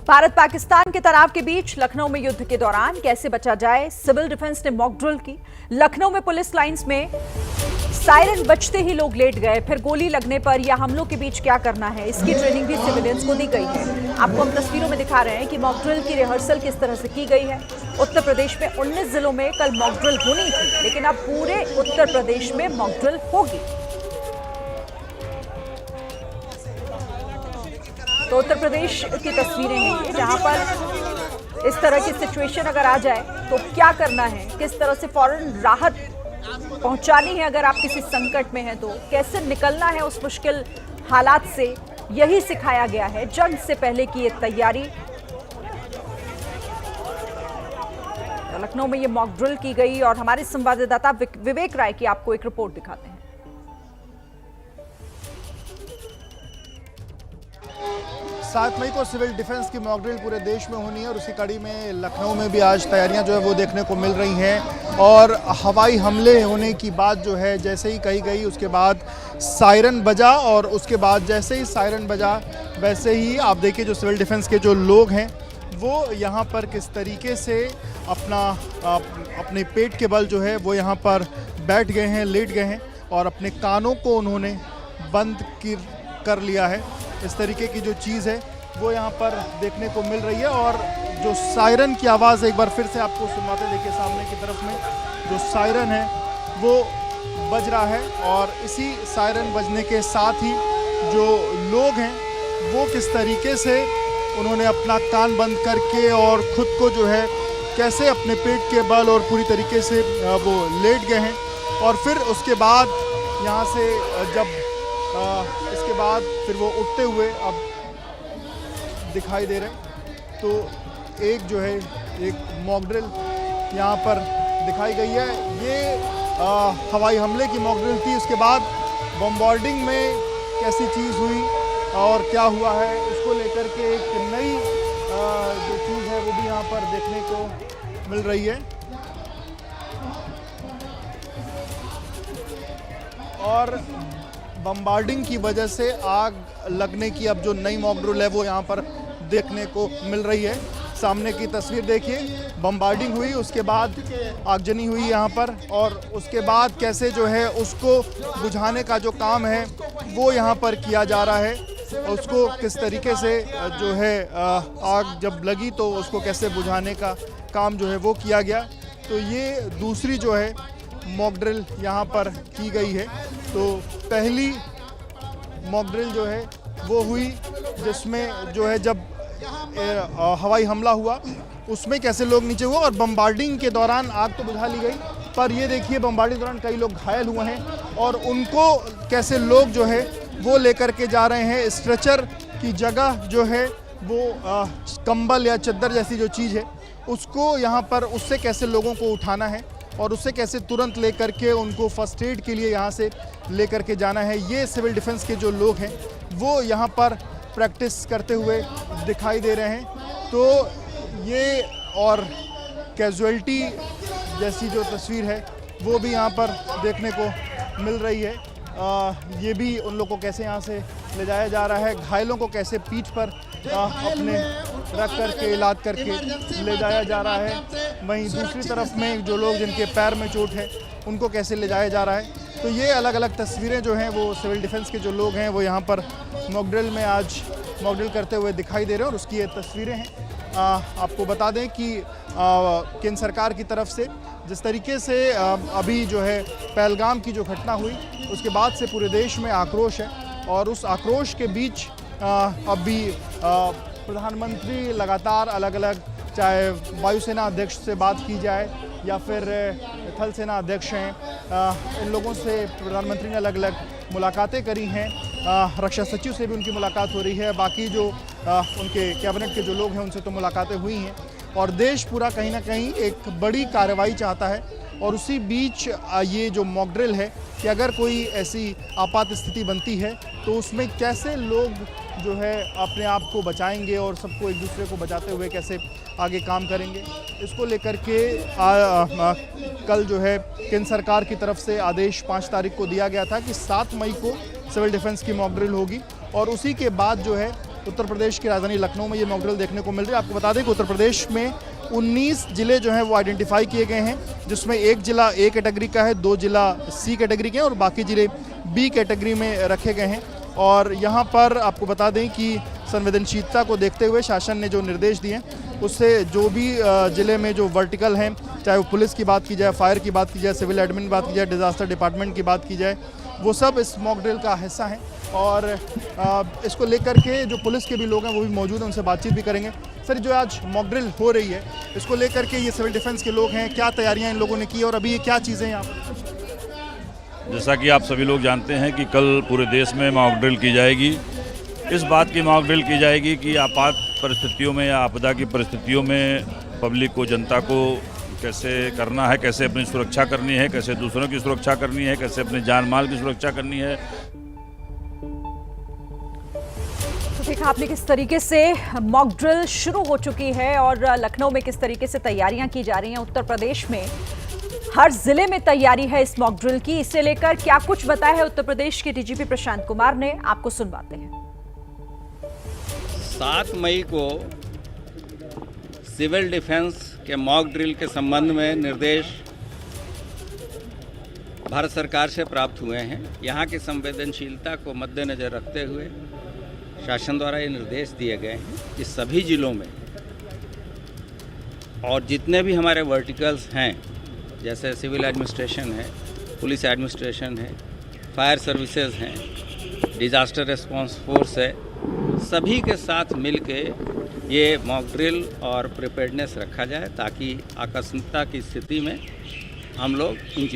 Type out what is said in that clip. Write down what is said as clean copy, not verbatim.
भारत पाकिस्तान के तनाव के बीच लखनऊ में युद्ध के दौरान कैसे बचा जाए, सिविल डिफेंस ने मॉक ड्रिल की। लखनऊ में पुलिस लाइंस में सायरन बजते ही लोग लेट गए, फिर गोली लगने पर या हमलों के बीच क्या करना है, इसकी ट्रेनिंग भी सिविलियंस को दी गई है। आपको हम तस्वीरों में दिखा रहे हैं कि मॉक ड्रिल की रिहर्सल किस तरह से की गई है। उत्तर प्रदेश में 19 जिलों में कल मॉक ड्रिल होनी थी, लेकिन अब पूरे उत्तर प्रदेश में मॉक ड्रिल होगी। तो उत्तर प्रदेश की तस्वीरें हैं ये, जहां पर इस तरह की सिचुएशन अगर आ जाए तो क्या करना है, किस तरह से फौरन राहत पहुंचानी है। अगर आप किसी संकट में हैं तो कैसे निकलना है उस मुश्किल हालात से, यही सिखाया गया है जंग से पहले की ये तैयारी। तो लखनऊ में ये मॉक ड्रिल की गई और हमारे संवाददाता विवेक राय की आपको एक रिपोर्ट दिखाते हैं। 7 मई को सिविल डिफेंस की मॉक ड्रिल पूरे देश में होनी है और उसी कड़ी में लखनऊ में भी आज तैयारियां जो है वो देखने को मिल रही हैं। और हवाई हमले होने की बात जो है जैसे ही कही गई, उसके बाद सायरन बजा और उसके बाद जैसे ही सायरन बजा वैसे ही आप देखिए जो सिविल डिफेंस के जो लोग हैं वो यहाँ पर किस तरीके से अपने पेट के बल जो है वो यहाँ पर बैठ गए हैं, लेट गए हैं और अपने कानों को उन्होंने बंद कर लिया है। इस तरीके की जो चीज़ है वो यहाँ पर देखने को मिल रही है। और जो सायरन की आवाज़ एक बार फिर से आपको सुनवाते, देखिए सामने की तरफ में जो सायरन है वो बज रहा है और इसी सायरन बजने के साथ ही जो लोग हैं वो किस तरीके से उन्होंने अपना कान बंद करके और ख़ुद को जो है कैसे अपने पेट के बल और पूरी तरीके से वो लेट गए हैं। और फिर उसके बाद यहाँ से जब इसके बाद फिर वो उठते हुए अब दिखाई दे रहे हैं। तो एक जो है एक मॉक ड्रिल यहाँ पर दिखाई गई है। ये हवाई हमले की मॉक ड्रिल थी। उसके बाद बम्बार्डिंग में कैसी चीज़ हुई और क्या हुआ है उसको लेकर के एक नई जो चीज़ है वो भी यहाँ पर देखने को मिल रही है। और बम्बार्डिंग की वजह से आग लगने की अब जो नई मॉक ड्रिल है वो यहाँ पर देखने को मिल रही है। सामने की तस्वीर देखिए, बम्बार्डिंग हुई, उसके बाद आगजनी हुई यहाँ पर और उसके बाद कैसे जो है उसको बुझाने का जो काम है वो यहाँ पर किया जा रहा है। उसको किस तरीके से जो है आग जब लगी तो उसको कैसे बुझाने का काम जो है वो किया गया। तो ये दूसरी जो है मॉक ड्रिल यहाँ पर की गई है। तो पहली मॉक ड्रिल जो है वो हुई जिसमें जो है जब हवाई हमला हुआ उसमें कैसे लोग नीचे हुए और बम्बार्डिंग के दौरान आग तो बुझा ली गई, पर ये देखिए बम्बार्डिंग के दौरान कई लोग घायल हुए हैं और उनको कैसे लोग जो है वो लेकर के जा रहे हैं। स्ट्रेचर की जगह जो है वो कंबल या चद्दर जैसी जो चीज़ है उसको यहाँ पर उससे कैसे लोगों को उठाना है और उससे कैसे तुरंत लेकर के उनको फर्स्ट एड के लिए यहाँ से लेकर के जाना है। ये सिविल डिफेंस के जो लोग हैं वो यहाँ पर प्रैक्टिस करते हुए दिखाई दे रहे हैं। तो ये और कैजुअल्टी जैसी जो तस्वीर है वो भी यहाँ पर देखने को मिल रही है। ये भी उन लोगों को कैसे यहाँ से ले जाया जा रहा है, घायलों को कैसे पीठ पर अपने रख करके इलाज करके ले जाया जा रहा है। वहीं दूसरी तरफ में जो लोग जिनके पैर में चोट है उनको कैसे ले जाया जा रहा है। तो ये अलग अलग तस्वीरें जो हैं वो सिविल डिफेंस के जो लोग हैं वो यहाँ पर मॉक ड्रिल में आज मॉक ड्रिल करते हुए दिखाई दे रहे हैं और उसकी ये तस्वीरें हैं। आपको बता दें कि केंद्र सरकार की तरफ से जिस तरीके से अभी जो है पहलगाम की जो घटना हुई उसके बाद से पूरे देश में आक्रोश है और उस आक्रोश के बीच अभी प्रधानमंत्री लगातार अलग अलग, चाहे वायुसेना अध्यक्ष से बात की जाए या फिर थल सेना अध्यक्ष हैं, इन लोगों से प्रधानमंत्री ने अलग अलग मुलाकातें करी हैं। रक्षा सचिव से भी उनकी मुलाकात हो रही है, बाकी जो उनके कैबिनेट के जो लोग हैं उनसे तो मुलाकातें हुई हैं और देश पूरा कहीं ना कहीं एक बड़ी कार्रवाई चाहता है। और उसी बीच ये जो मॉक ड्रिल है कि अगर कोई ऐसी आपात स्थिति बनती है तो उसमें कैसे लोग जो है अपने आप को बचाएंगे और सबको एक दूसरे को बचाते हुए कैसे आगे काम करेंगे, इसको लेकर के कल जो है केंद्र सरकार की तरफ से आदेश 5 तारीख को दिया गया था कि 7 मई को सिविल डिफेंस की मॉक ड्रिल होगी और उसी के बाद जो है उत्तर प्रदेश की राजधानी लखनऊ में ये मॉक ड्रिल देखने को मिल रही है। आपको बता दें कि उत्तर प्रदेश में 19 जिले जो हैं वो आइडेंटिफाई किए गए हैं, जिसमें एक जिला ए कैटेगरी का है, 2 जिला सी कैटेगरी के हैं और बाकी जिले बी कैटेगरी में रखे गए हैं। और यहाँ पर आपको बता दें कि संवेदनशीलता को देखते हुए शासन ने जो निर्देश दिए उससे जो भी ज़िले में जो वर्टिकल हैं, चाहे वो पुलिस की बात की जाए, फायर की बात की जाए, सिविल एडमिन की बात की जाए, डिज़ास्टर डिपार्टमेंट की बात की जाए, वो सब इस मॉक ड्रिल का हिस्सा हैं। और इसको लेकर के जो पुलिस के भी लोग हैं वो भी मौजूद हैं, उनसे बातचीत भी करेंगे। सर, जो आज मॉक ड्रिल हो रही है इसको लेकर के ये सिविल डिफेंस के लोग हैं, क्या तैयारियाँ इन लोगों ने की और अभी ये क्या चीज़ें हैं यहाँ पर? जैसा कि आप सभी लोग जानते हैं कि कल पूरे देश में मॉक ड्रिल की जाएगी। इस बात की मॉक ड्रिल की जाएगी कि आपात परिस्थितियों में या आपदा की परिस्थितियों में पब्लिक को, जनता को कैसे करना है, कैसे अपनी सुरक्षा करनी है, कैसे दूसरों की सुरक्षा करनी है, कैसे अपने जान माल की सुरक्षा करनी है। तो देखा आपने किस तरीके से मॉक ड्रिल शुरू हो चुकी है और लखनऊ में किस तरीके से तैयारियां की जा रही हैं। उत्तर प्रदेश में हर जिले में तैयारी है इस मॉक ड्रिल की। इसे लेकर क्या कुछ बताया है उत्तर प्रदेश के डीजीपी प्रशांत कुमार ने, आपको सुनवाते हैं। 7 मई को सिविल डिफेंस के मॉक ड्रिल के संबंध में निर्देश भारत सरकार से प्राप्त हुए हैं। यहाँ की संवेदनशीलता को मद्देनजर रखते हुए शासन द्वारा ये निर्देश दिए गए हैं कि सभी जिलों में और जितने भी हमारे वर्टिकल्स हैं, जैसे सिविल एडमिनिस्ट्रेशन है, पुलिस एडमिनिस्ट्रेशन है, फायर सर्विसेज हैं, डिज़ास्टर रिस्पांस फोर्स है, सभी के साथ मिलके ये मॉक ड्रिल और प्रिपेयर्डनेस रखा जाए ताकि आकस्मिकता की स्थिति में हम लोग इन